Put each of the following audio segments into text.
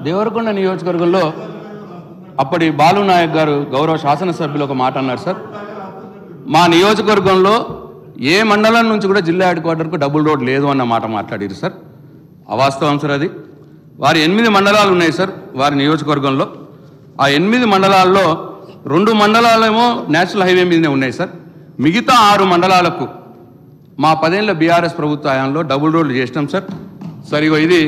దేవరకొండ నియోజకవర్గంలో అప్పటి బాలు నాయక్ గారు గౌరవ శాసనసభ్యులు ఒక మాట అన్నారు సార్. మా నియోజకవర్గంలో ఏ మండలం నుంచి కూడా జిల్లా హెడ్ క్వార్టర్కు డబుల్ రోడ్ లేదు అన్న మాట మాట్లాడారు సార్. అవాస్తవం సార్ అది. వారి 8 మండలాలు ఉన్నాయి సార్ వారి నియోజకవర్గంలో. ఆ 8 మండలాల్లో 2 మండలాలేమో నేషనల్ హైవే మీదనే ఉన్నాయి సార్. మిగతా 6 మండలాలకు మా 10 ఏళ్ల బీఆర్ఎస్ ప్రభుత్వ హయాంలో డబుల్ రోడ్లు చేసినాం సార్. సార్ ఇగో ఇది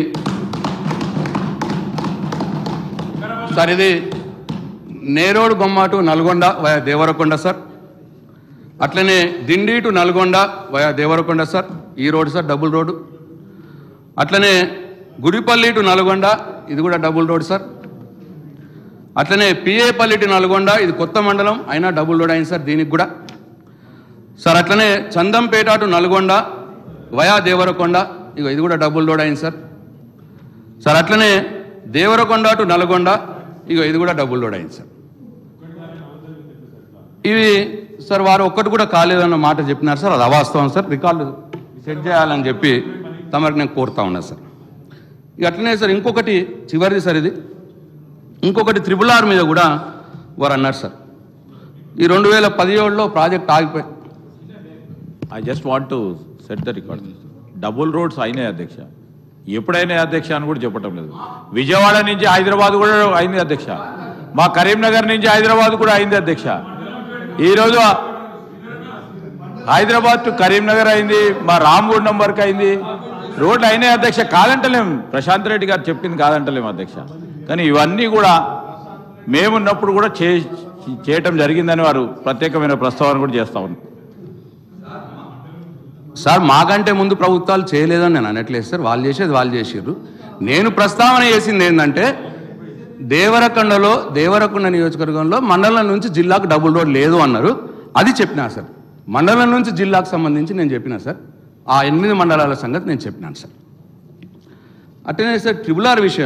సార్, ఇది Neredugommu to Nalgonda via Devarakonda sir. అట్లనే Dindi to Nalgonda via Devarakonda sir, ఈ రోడ్ సార్ డబుల్ రోడ్డు. అట్లనే గుడిపల్లి టు నల్గొండ, ఇది కూడా డబుల్ రోడ్ సార్. అట్లనే పిఏపల్లి టు నల్గొండ, ఇది కొత్త మండలం అయినా డబుల్ రోడ్ అయింది సార్ దీనికి కూడా సార్. అట్లనే చందంపేట టు నల్గొండ వయా దేవరకొండ, ఇగో ఇది కూడా డబుల్ రోడ్ అయింది సార్. సార్ అట్లనే దేవరకొండ టు నల్గొండ, ఇగో ఇది కూడా డబుల్ రోడ్ అయింది సార్. ఇవి సార్ వారు ఒక్కటి కూడా కాలేదన్న మాట చెప్పినారు సార్. అది అవాస్తవం సార్. రికార్డు సెట్ చేయాలని చెప్పి తమరికి నేను కోరుతా ఉన్నా సార్. ఇక అట్లనే సార్ ఇంకొకటి చివరిది సార్, ఇది ఇంకొకటి RRR మీద కూడా వారు అన్నారు సార్. ఈ 2017లో ప్రాజెక్ట్ ఆగిపోయి. I just want to set the record. Double roads అయినాయి అధ్యక్ష, ఎప్పుడైనా అధ్యక్ష అని కూడా చెప్పటం లేదు. విజయవాడ నుంచి హైదరాబాద్ కూడా అయింది అధ్యక్ష, మా కరీంనగర్ నుంచి హైదరాబాద్ కూడా అయింది అధ్యక్ష. ఈరోజు హైదరాబాద్ టు కరీంనగర్ అయింది, మా రామ్గూడ్ వరకు అయింది. రోడ్లు అయినాయి అధ్యక్ష, కాదంటలేం. ప్రశాంత్ రెడ్డి గారు చెప్పింది కాదంటలేము అధ్యక్ష. కానీ ఇవన్నీ కూడా మేమున్నప్పుడు కూడా చేయటం జరిగిందని వారు ప్రత్యేకమైన ప్రస్తావన కూడా చేస్తా ఉన్నారు సార్. మాకంటే ముందు ప్రభుత్వాలు చేయలేదని నేను అనట్లేదు సార్. వాళ్ళు చేసేది వాళ్ళు చేసారు. నేను ప్రస్తావన చేసింది ఏంటంటే దేవరకొండ నియోజకవర్గంలో మండలం నుంచి జిల్లాకు డబుల్ రోడ్ లేదు అన్నారు. అది చెప్పినా సార్. మండలం నుంచి జిల్లాకు సంబంధించి నేను చెప్పినా సార్. ఆ 8 మండలాల సంగతి నేను చెప్పినాను సార్. అట్లనే సార్ RRR విషయం